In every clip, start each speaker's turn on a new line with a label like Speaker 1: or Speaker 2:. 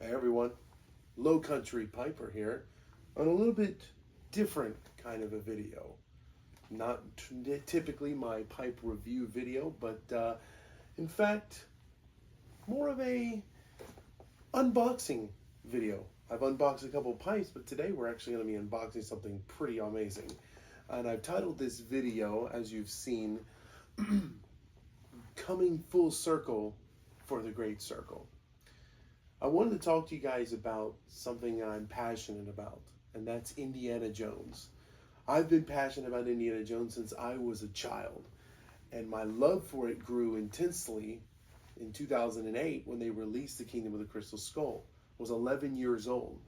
Speaker 1: Hey everyone, Low Country Piper here on a little bit different kind of a video. Not typically my pipe review video, but in fact, more of a unboxing video. I've unboxed a couple pipes, but today we're actually going to be unboxing something pretty amazing. And I've titled this video, as you've seen, Coming Full Circle for the Great Circle. I wanted to talk to you guys about something that I'm passionate about, and that's Indiana Jones. I've been passionate about Indiana Jones since I was a child, and my love for it grew intensely in 2008 when they released The Kingdom of the Crystal Skull. I was 11 years old,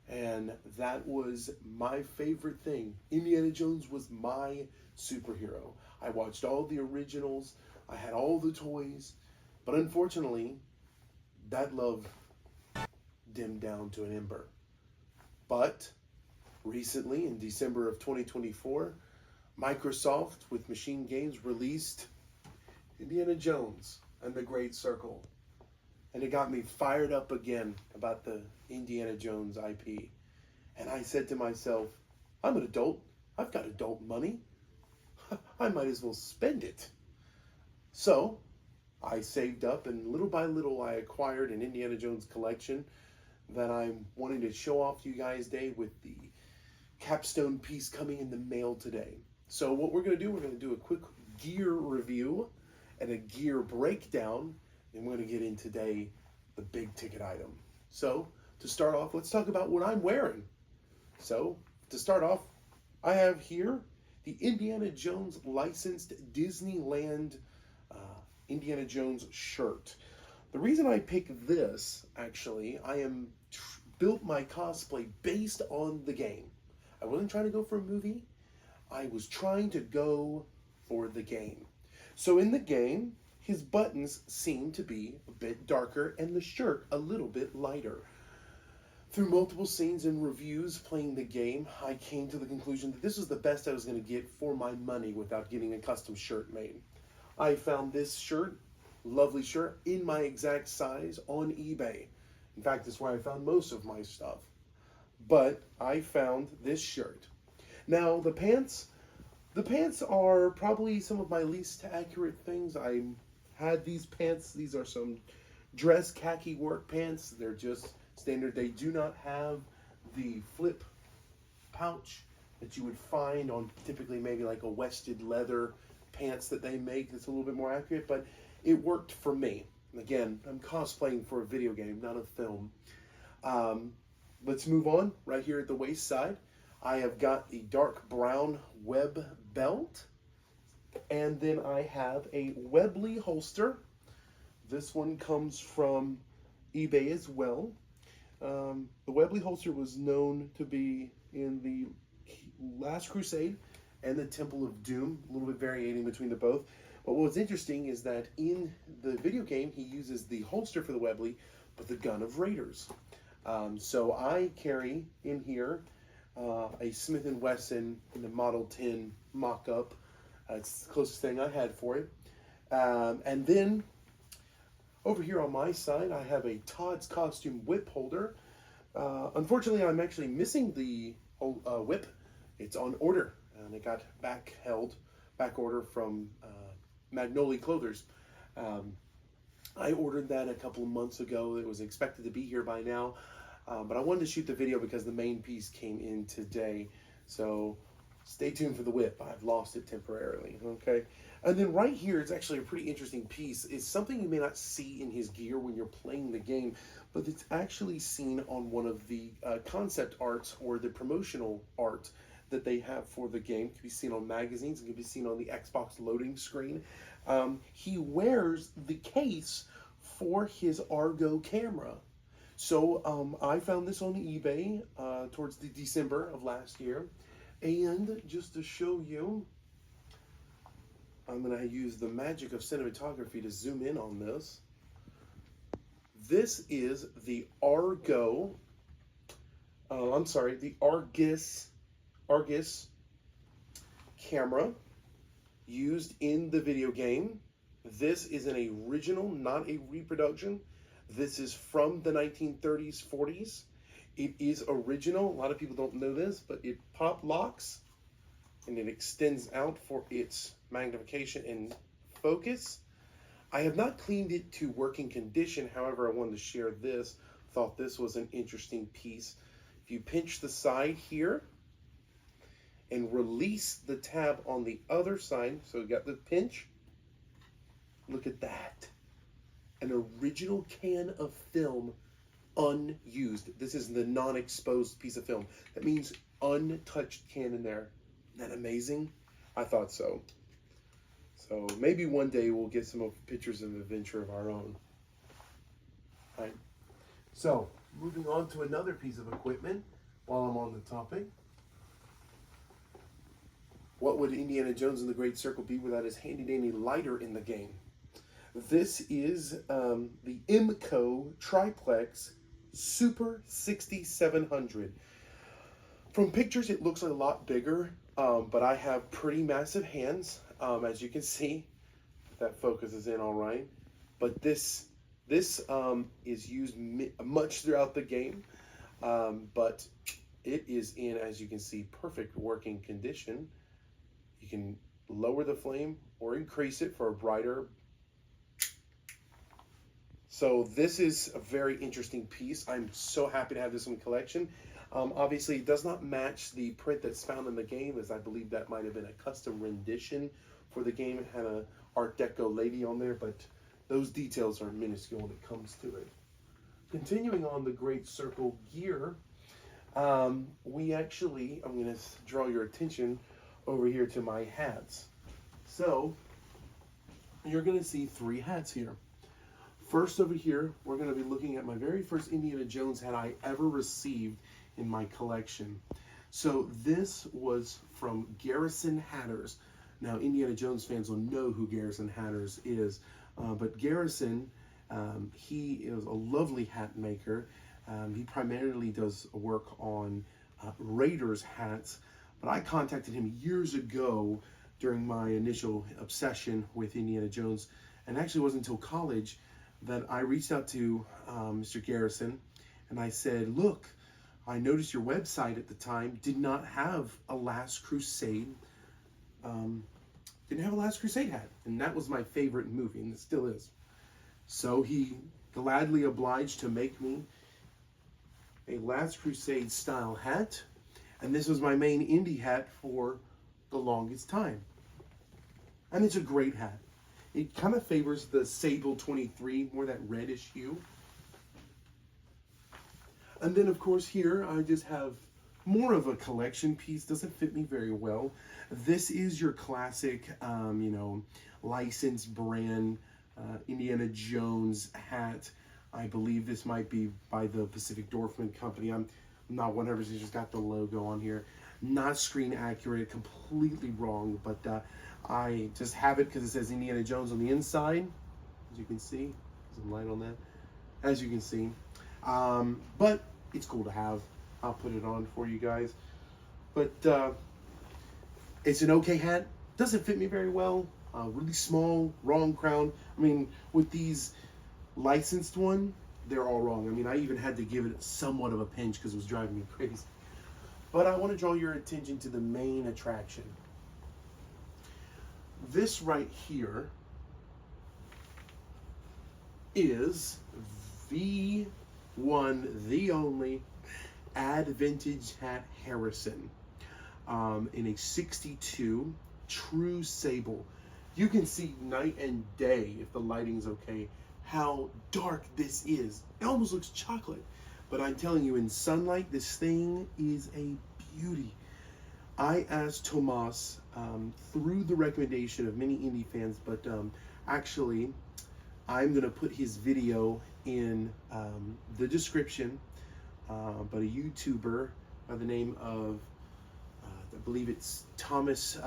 Speaker 1: and that was my favorite thing. Indiana Jones was my superhero. I watched all the originals, I had all the toys, but unfortunately, that love dimmed down to an ember. But recently, in December of 2024, Microsoft with Machine Games released Indiana Jones and the Great Circle. And it got me fired up again about the Indiana Jones IP. And I said to myself, I'm an adult. I've got adult money. I might as well spend it. So I saved up, and little by little I acquired an Indiana Jones collection that I'm wanting to show off to you guys today, with the capstone piece coming in the mail today. So what we're going to do, we're going to do a quick gear review and a gear breakdown, and we're going to get in today the big ticket item. So to start off, let's talk about what I'm wearing. So to start off, I have here the Indiana Jones licensed Disneyland Indiana Jones shirt. The reason I picked this, actually, built my cosplay based on the game. I wasn't trying to go for a movie. I was trying to go for the game. So in the game, his buttons seem to be a bit darker and the shirt a little bit lighter. Through multiple scenes and reviews playing the game, I came to the conclusion that this was the best I was going to get for my money without getting a custom shirt made. I found this shirt, lovely shirt, in my exact size on eBay. In fact, that's where I found most of my stuff. But I found this shirt. Now, the pants are probably some of my least accurate things. I had these pants. These are some dress khaki work pants. They're just standard. They do not have the flip pouch that you would find on typically maybe like a Wested leather pants that they make. That's a little bit more accurate, but it worked for me. Again, I'm cosplaying for a video game, not a film. Let's move on. Right here at the waist side, I have got the dark brown web belt, and then I have a Webley holster. This one comes from eBay as well. The Webley holster was known to be in the Last Crusade and the Temple of Doom, a little bit varying between the both. But what's interesting is that in the video game, he uses the holster for the Webley, but the gun of Raiders. So I carry in here a Smith & Wesson in the Model 10 mock-up. It's the closest thing I had for it. And then over here on my side, I have a Todd's Costume whip holder. Unfortunately, I'm actually missing the whip. It's on order, and it got back order from Magnolia Clothers. I ordered that a couple of months ago. It was expected to be here by now, but I wanted to shoot the video because the main piece came in today. So stay tuned for the whip. I've lost it temporarily, okay? And then right here, it's actually a pretty interesting piece. It's something you may not see in his gear when you're playing the game, but it's actually seen on one of the concept arts or the promotional art that they have for the game. It can be seen on magazines, it can be seen on the Xbox loading screen. He wears the case for his Argo camera. So I found this on eBay towards the December of last year. And just to show you, I'm going to use the magic of cinematography to zoom in on this. This is the Argus camera used in the video game. This is an original, not a reproduction. This is from the 1930s, 40s. It is original. A lot of people don't know this, but it pop locks and it extends out for its magnification and focus. I have not cleaned it to working condition. However, I wanted to share this. Thought this was an interesting piece. If you pinch the side here and release the tab on the other side, so we got the pinch, look at that. An original can of film unused. This is the non-exposed piece of film. That means untouched can in there. Isn't that amazing? I thought so. So maybe one day we'll get some pictures of an adventure of our own. All right. So moving on to another piece of equipment while I'm on the topic. What would Indiana Jones and the Great Circle be without his handy-dandy lighter in the game? This is the IMCO Triplex Super 6700. From pictures, it looks a lot bigger, but I have pretty massive hands, as you can see. That focuses in all right. But this is used much throughout the game, but it is in, as you can see, perfect working condition. You can lower the flame or increase it for a brighter. So this is a very interesting piece. I'm so happy to have this in the collection. Obviously, it does not match the print that's found in the game, as I believe that might have been a custom rendition for the game. It had an Art Deco lady on there, but those details are minuscule when it comes to it. Continuing on the Great Circle gear, I'm going to draw your attention over here to my hats. So you're going to see 3 hats here. First over here, we're going to be looking at my very first Indiana Jones hat I ever received in my collection. So this was from Garrison Hatters. Now, Indiana Jones fans will know who Garrison Hatters is, but Garrison, he is a lovely hat maker. He primarily does work on Raiders hats, but I contacted him years ago during my initial obsession with Indiana Jones, and actually it wasn't until college that I reached out to Mr. Garrison, and I said, look, I noticed your website at the time did not have a Last Crusade, hat, and that was my favorite movie, and it still is. So he gladly obliged to make me a Last Crusade style hat, and this was my main Indy hat for the longest time. And it's a great hat. It kind of favors the Sable 23, more that reddish hue. And then, of course, here I just have more of a collection piece. Doesn't fit me very well. This is your classic, licensed brand Indiana Jones hat. I believe this might be by the Pacific Dorfman Company. I'm not 100%, just got the logo on here. Not screen accurate, completely wrong, but I just have it because it says Indiana Jones on the inside, as you can see. Some light on that, as you can see. But it's cool to have. I'll put it on for you guys. But it's an okay hat. Doesn't fit me very well. Really small, wrong crown. I mean, with these licensed one, they're all wrong. I mean, I even had to give it somewhat of a pinch because it was driving me crazy. But I want to draw your attention to the main attraction. This right here is the one, the only Ad Vintage Hat Harrison in a 62 true sable. You can see night and day, if the lighting's okay, how dark this is. It almost looks chocolate, but I'm telling you, in sunlight, this thing is a beauty. I asked Tomas through the recommendation of many indie fans, but actually, I'm going to put his video in the description, but a YouTuber by the name of, I believe it's Thomas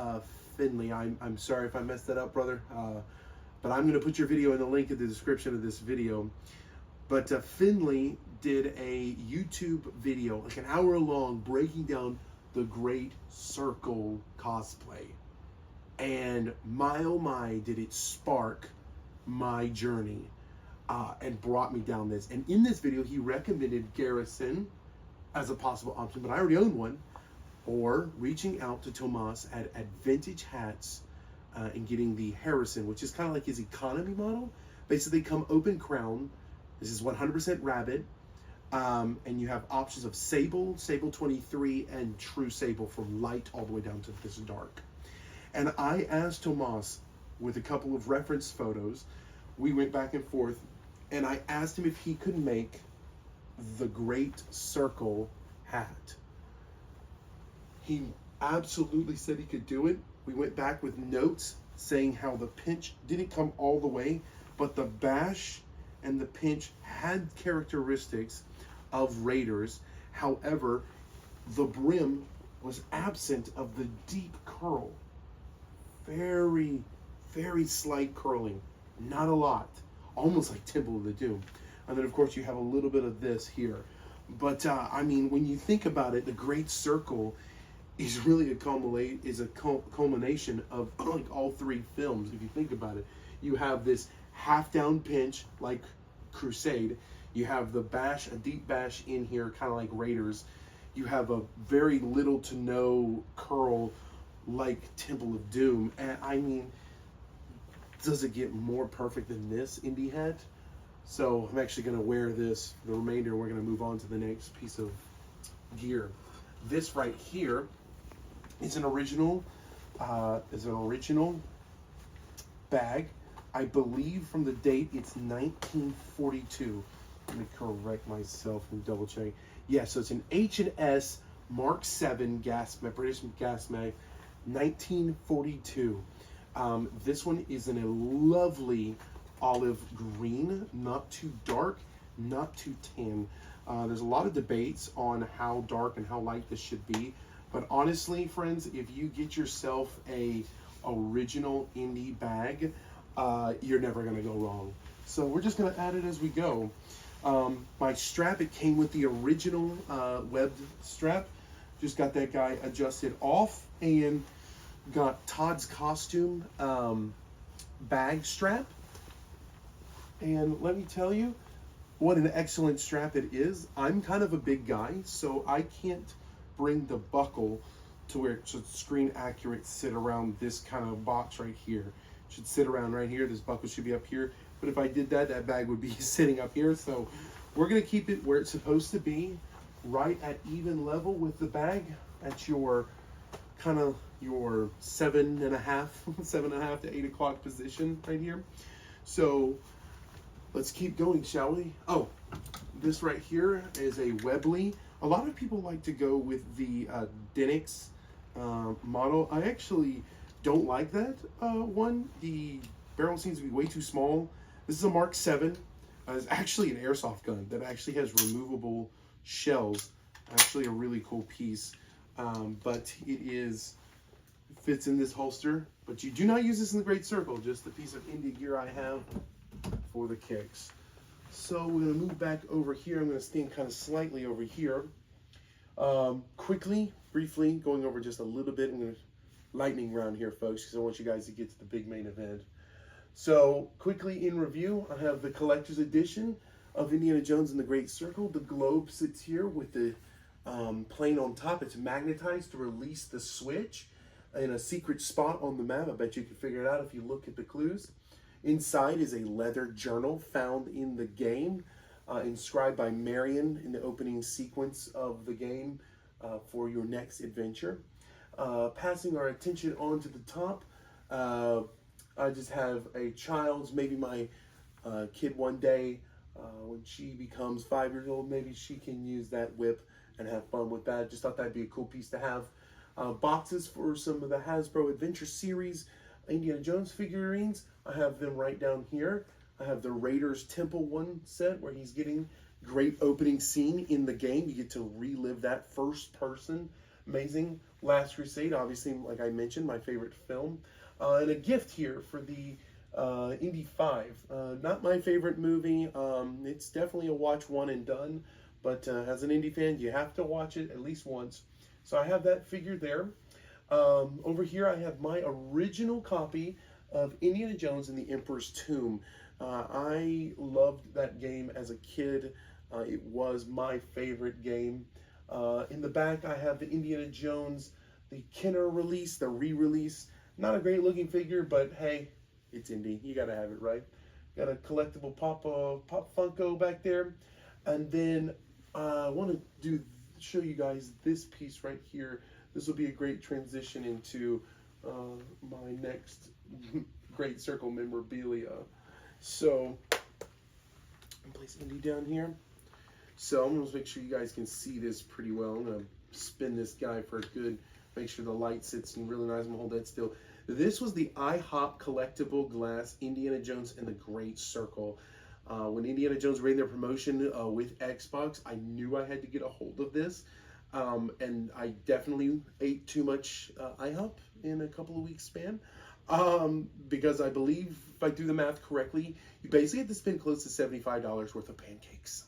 Speaker 1: Finley. I'm sorry if I messed that up, brother, but I'm going to put your video in the link in the description of this video. But Finley did a YouTube video, like an hour long, breaking down the Great Circle cosplay. And my oh my, did it spark my journey. and brought me down this. And in this video, he recommended Garrison as a possible option, but I already own one. Or reaching out to Tomas at Vintage Hats and getting the Harrison, which is kind of like his economy model. Basically, they come open crown. This is 100% rabbit. And you have options of Sable, Sable 23, and True Sable from light all the way down to this dark. And I asked Tomas with a couple of reference photos. We went back and forth, and I asked him if he could make the Great Circle hat. He absolutely said he could do it. We went back with notes saying how the pinch didn't come all the way, but the bash and the pinch had characteristics of Raiders. However, the brim was absent of the deep curl. Very, very slight curling. Not a lot. Almost like Temple of the Doom. And then, of course, you have a little bit of this here. But, I mean, when you think about it, the Great Circle is really a culmination of like all three films. If you think about it, you have this half down pinch like Crusade. You have the bash, a deep bash in here, kind of like Raiders. You have a very little to no curl like Temple of Doom. And I mean, does it get more perfect than this Indy hat? So I'm actually going to wear this, the remainder. We're going to move on to the next piece of gear. This right here is an original bag. I believe from the date it's 1942. Let me correct myself and double check. Yeah, so it's an H&S Mark 7 British gas mag, 1942. This one is in a lovely olive green, not too dark, not too tan. There's a lot of debates on how dark and how light this should be. But honestly, friends, if you get yourself a original Indy bag, you're never gonna go wrong. So we're just gonna add it as we go. My strap, it came with the original webbed strap. Just got that guy adjusted off and got Todd's Costume bag strap. And let me tell you, what an excellent strap it is. I'm kind of a big guy, so I can't bring the buckle to where it should screen accurate sit around this kind of box right here. It should sit around right here. This buckle should be up here. But if I did that, that bag would be sitting up here. So we're gonna keep it where it's supposed to be, right at even level with the bag at your kind of your 7.5 to 8 o'clock position right here. So let's keep going, shall we? Oh, this right here is a Webley. A lot of people like to go with the Denix model. I actually don't like that one. The barrel seems to be way too small. This is a Mark 7. It's actually an airsoft gun that actually has removable shells. Actually a really cool piece. But it fits in this holster. But you do not use this in the Great Circle, just the piece of Indy gear I have for the kicks. So we're going to move back over here. I'm going to stand kind of slightly over here. Quickly, briefly, going over just a little bit. I'm going to lightning round here, folks, because I want you guys to get to the big main event. So quickly in review, I have the collector's edition of Indiana Jones and the Great Circle. The globe sits here with the plane on top. It's magnetized to release the switch in a secret spot on the map. I bet you can figure it out if you look at the clues. Inside is a leather journal found in the game, inscribed by Marion in the opening sequence of the game for your next adventure. Passing our attention on to the top, I just have a child's, maybe my kid one day, when she becomes 5 years old, maybe she can use that whip and have fun with that. Just thought that'd be a cool piece to have. Boxes for some of the Hasbro Adventure Series Indiana Jones figurines. I have them right down here. I have the Raiders Temple one set where he's getting great opening scene in the game. You get to relive that first person. Amazing. Last Crusade, obviously, like I mentioned, my favorite film. And a gift here for the Indy 5. Not my favorite movie. It's definitely a watch one and done. But as an Indy fan, you have to watch it at least once. So I have that figure there. Over here, I have my original copy of Indiana Jones and the Emperor's Tomb. I loved that game as a kid. It was my favorite game. In the back, I have the Indiana Jones, the Kenner release, the re-release. Not a great looking figure, but hey, it's Indy. You gotta have it, right? Got a collectible Pop Funko back there, and then I want to show you guys this piece right here. This will be a great transition into my next Great Circle memorabilia. So, I'm place Indy down here. So I'm gonna make sure you guys can see this pretty well. I'm gonna spin this guy for a good, make sure the light sits in really nice. I'm gonna hold that still. This was the IHOP collectible glass Indiana Jones and the Great Circle. When Indiana Jones ran their promotion with Xbox, I knew I had to get a hold of this. And I definitely ate too much IHOP in a couple of weeks span. Because I believe, if I do the math correctly, you basically have to spend close to $75 worth of pancakes.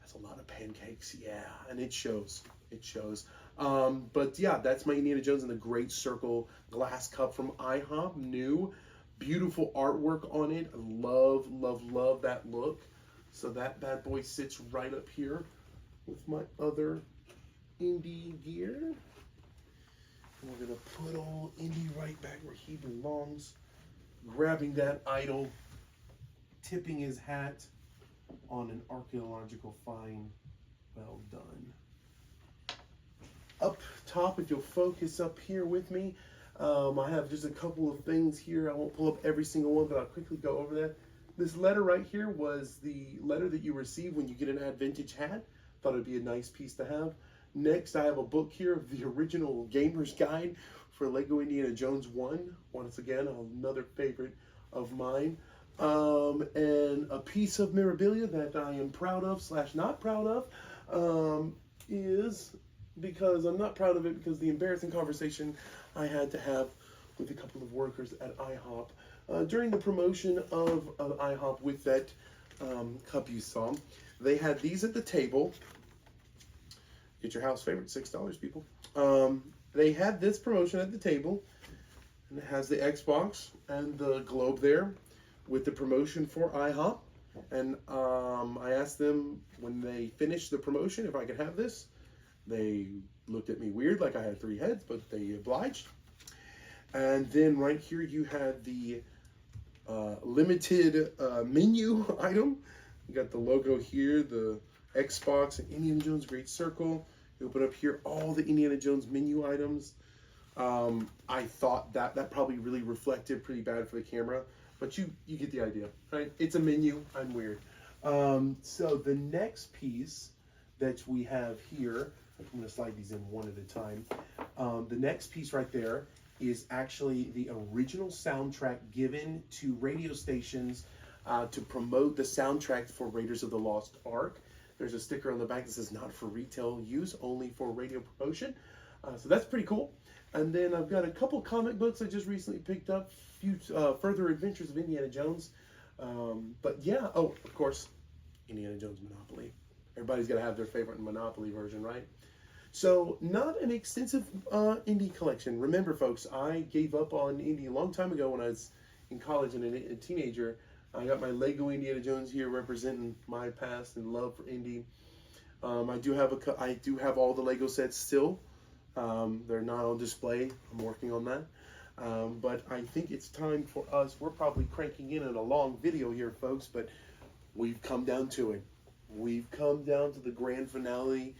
Speaker 1: That's a lot of pancakes, yeah, and it shows. It shows. But yeah, that's my Indiana Jones and the Great Circle glass cup from IHOP. New, beautiful artwork on it. I love, love, love that look. So that bad boy sits right up here with my other Indy gear. And we're gonna put old Indy right back where he belongs. Grabbing that idol, tipping his hat on an archaeological find. Well done. Up top, if you'll focus up here with me, I have just a couple of things here. I won't pull up every single one, but I'll quickly go over that. This letter right here was the letter that you receive when you get an Ad Vintage hat. Thought it'd be a nice piece to have. Next, I have a book here of the original Gamer's Guide for Lego Indiana Jones 1. Once again, another favorite of mine. And a piece of memorabilia that I am proud of / not proud of is, because I'm not proud of it because the embarrassing conversation I had to have with a couple of workers at IHOP during the promotion of IHOP with that cup you saw. They had these at the table. Get your house favorite, $6, people. They had this promotion at the table, and it has the Xbox and the globe there with the promotion for IHOP. And I asked them when they finished the promotion if I could have this. They looked at me weird, like I had 3 heads, but they obliged. And then right here you had the limited menu item. You got the logo here, the Xbox and Indiana Jones Great Circle. You open up here all the Indiana Jones menu items. I thought that probably really reflected pretty bad for the camera, but you get the idea, right? It's a menu. I'm weird. So the next piece that we have here, I'm going to slide these in one at a time. The next piece right there is actually the original soundtrack given to radio stations to promote the soundtrack for Raiders of the Lost Ark. There's a sticker on the back that says not for retail use, only for radio promotion. So that's pretty cool. And then I've got a couple comic books I just recently picked up, few Further Adventures of Indiana Jones. But yeah, oh, of course, Indiana Jones Monopoly. Everybody's got to have their favorite Monopoly version, right? So not an extensive Indy collection. Remember, folks, I gave up on Indy a long time ago when I was in college and a teenager. I got my Lego Indiana Jones here representing my past and love for Indy. I do have all the Lego sets still. They're not on display. I'm working on that. But I think it's time for us. We're probably cranking in on a long video here, folks, but we've come down to it. We've come down to the grand finale.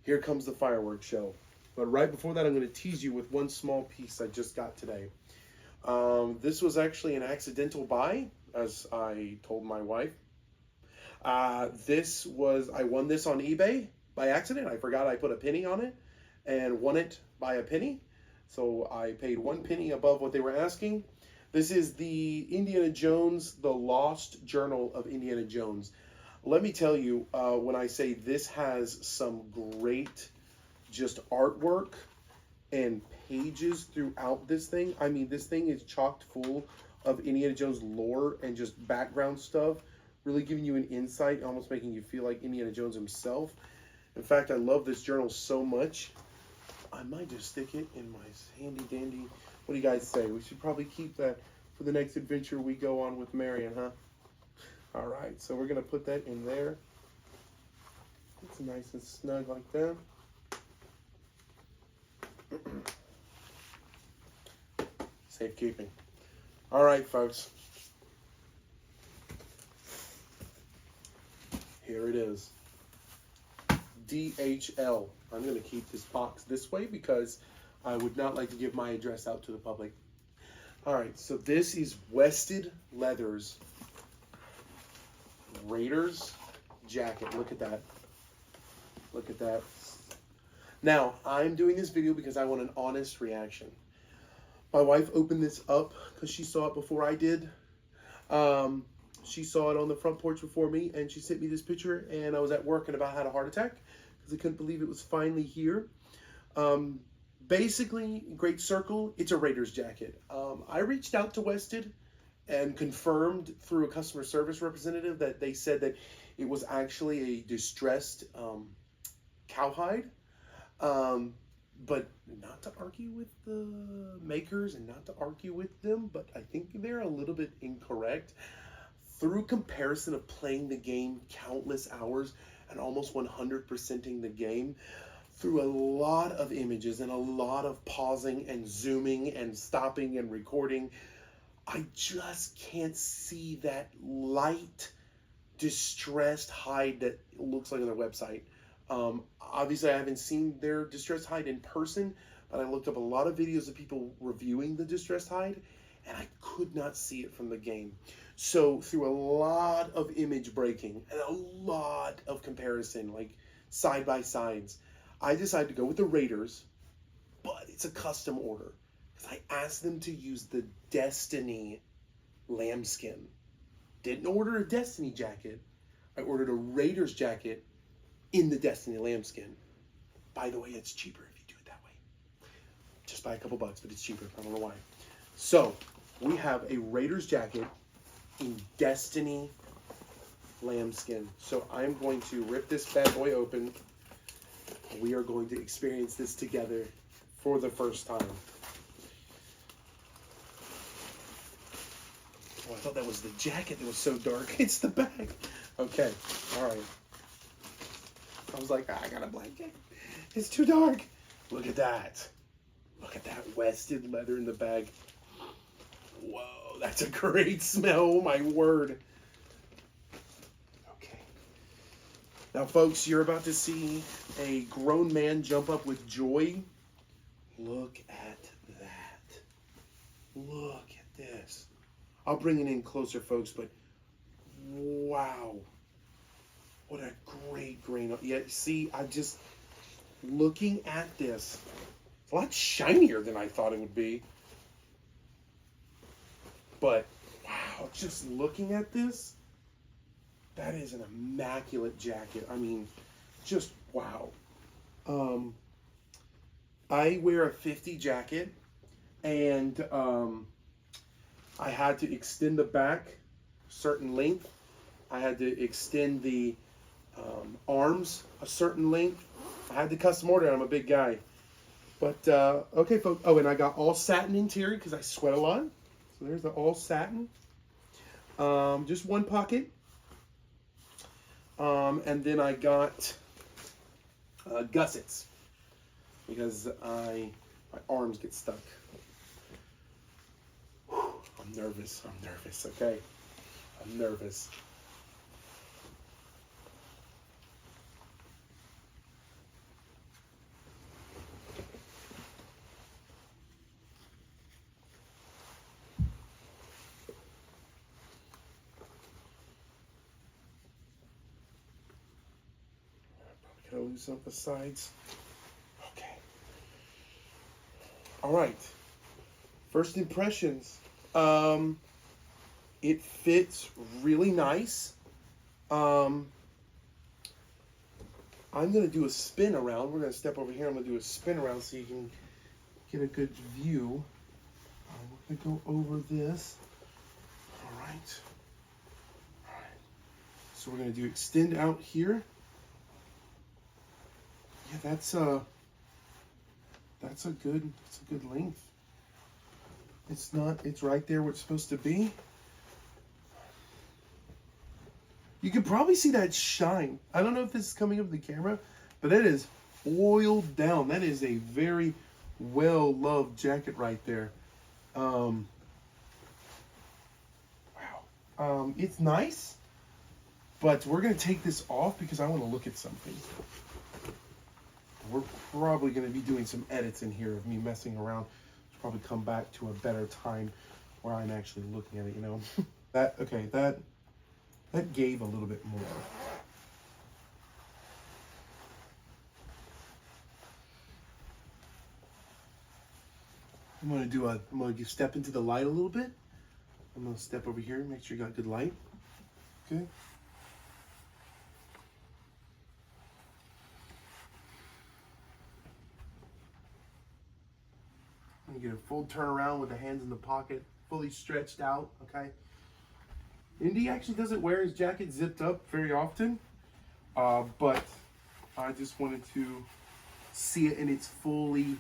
Speaker 1: Here comes the fireworks show. But right before that, I'm going to tease you with one small piece I just got today. This was actually an accidental buy, as I told my wife. I won this on eBay by accident. I forgot I put a penny on it and won it by a penny. So I paid 1 penny above what they were asking. This is the Indiana Jones, the Lost Journal of Indiana Jones. Let me tell you, when I say this has some great just artwork and pages throughout this thing. I mean, this thing is chocked full of Indiana Jones lore and just background stuff, really giving you an insight, almost making you feel like Indiana Jones himself. In fact, I love this journal so much, I might just stick it in my handy dandy. What do you guys say? We should probably keep that for the next adventure we go on with Marion, huh? All right, so we're gonna put that in there. It's nice and snug like that. Safekeeping. All right, folks. Here it is. DHL. I'm going to keep this box this way because I would not like to give my address out to the public. All right, so this is Wested Leathers Raiders jacket. Look at that. Look at that. Now, I'm doing this video because I want an honest reaction. My wife opened this up because she saw it before I did. She saw it on the front porch before me, and she sent me this picture, and I was at work and about had a heart attack because I couldn't believe it was finally here. Basically, Great Circle, it's a Raiders jacket. I reached out to Wested and confirmed through a customer service representative that they said that it was actually a distressed cowhide. But not to argue with the makers and not to argue with them, but I think they're a little bit incorrect. Through comparison of playing the game countless hours and almost 100%ing the game, through a lot of images and a lot of pausing and zooming and stopping and recording, I just can't see that light, distressed hide that looks like on their website. Obviously, I haven't seen their distressed hide in person, but I looked up a lot of videos of people reviewing the distressed hide, and I could not see it from the game. So through a lot of image breaking and a lot of comparison, like side by sides, I decided to go with the Raiders, but it's a custom order because I asked them to use the Destiny lambskin. Didn't order a Destiny jacket. I ordered a Raiders jacket in the Destiny lambskin. By the way, it's cheaper if you do it that way. Just by a couple bucks, but it's cheaper. I don't know why. So we have a Raiders jacket in Destiny lambskin. So I'm going to rip this bad boy open. We are going to experience this together for the first time. Oh, I thought that was the jacket that was so dark. It's the bag. Okay, all right. I was like, I got a blanket. It's too dark. Look at that. Look at that Wested leather in the bag. Whoa, that's a great smell. Oh, my word. Okay. Now, folks, you're about to see a grown man jump up with joy. Look at that. Look at this. I'll bring it in closer, folks, but wow. What a great grain. Yeah, see, I just, looking at this, it's a lot shinier than I thought it would be. But, wow, just looking at this, that is an immaculate jacket. I mean, just wow. I wear a 50 jacket, and I had to extend the back a certain length. I had to extend the arms a certain length. I had to custom order. I'm a big guy. But, okay, folks. Oh, and I got all satin interior because I sweat a lot. So there's the all satin. Just one pocket. And then I got gussets because my arms get stuck. Whew, I'm nervous, okay? I'm nervous. Gotta loosen up the sides. Okay. All right. First impressions. It fits really nice. I'm gonna do a spin around. We're gonna step over here. I'm gonna do a spin around so you can get a good view. We're gonna go over this. All right. All right. So we're gonna do extend out here. Yeah, that's a good length. It's right there where it's supposed to be. You can probably see that shine. I don't know if this is coming up the camera, but it is oiled down. That is a very well-loved jacket right there. Wow. It's nice, but we're going to take this off because I want to look at something. We're probably going to be doing some edits in here of me messing around. Probably come back to a better time where I'm actually looking at it, you know. That gave a little bit more. I'm gonna step into the light a little bit. I'm gonna step over here and make sure you got good light. Okay. You get a full turnaround with the hands in the pocket, fully stretched out, okay? Indy actually doesn't wear his jacket zipped up very often, but I just wanted to see it in its fully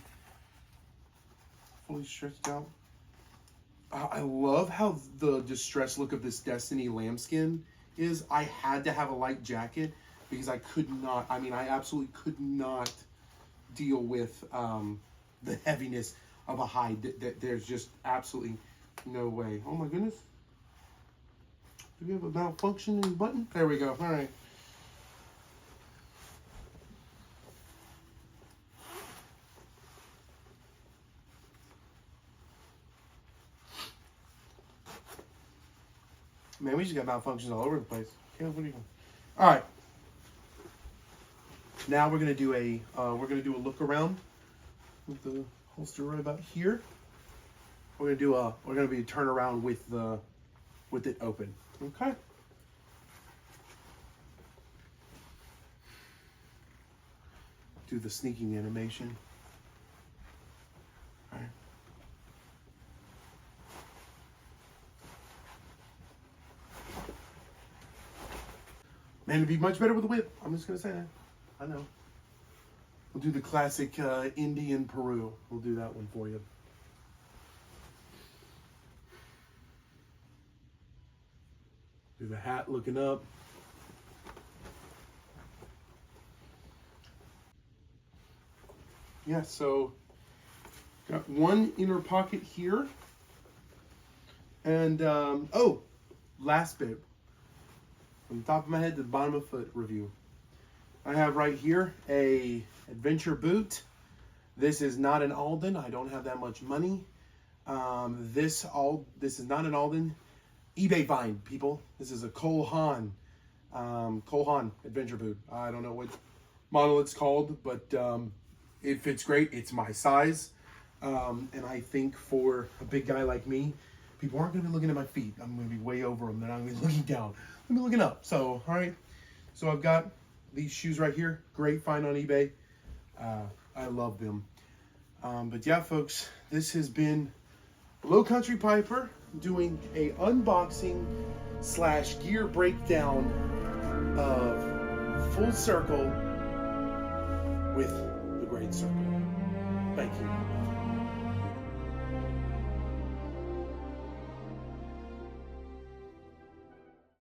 Speaker 1: stretched out. I love how the distressed look of this Destiny lambskin is. I had to have a light jacket because I absolutely could not deal with the heaviness of a hide. There's just absolutely no way. Oh my goodness. Do we have a malfunctioning button? There we go. All right. Man, we just got malfunctions all over the place. Okay, what are you doing? All right. Now we're gonna do a look around with the holster right about here. We're gonna be a turn around with it open. Okay. Do the sneaking animation. All right. Man, it'd be much better with a whip. I'm just gonna say that. I know. We'll do the classic Indian Peru. We'll do that one for you. Do the hat looking up. Yeah, so got one inner pocket here. And, oh, last bit. From the top of my head to the bottom of the foot review. I have right here a adventure boot. This is not an Alden. I don't have that much money. This is not an Alden. eBay find, people. This is a Cole Haan adventure boot. I don't know what model it's called, but it fits great. It's my size. And I think for a big guy like me, people aren't going to be looking at my feet. I'm going to be way over them. They're not going to be looking down. I'm going to be looking up. So, all right. So I've got these shoes right here. Great find on eBay. I love them. But yeah, folks, this has been Low Country Piper doing a unboxing / gear breakdown of Full Circle with the Great Circle. Thank you.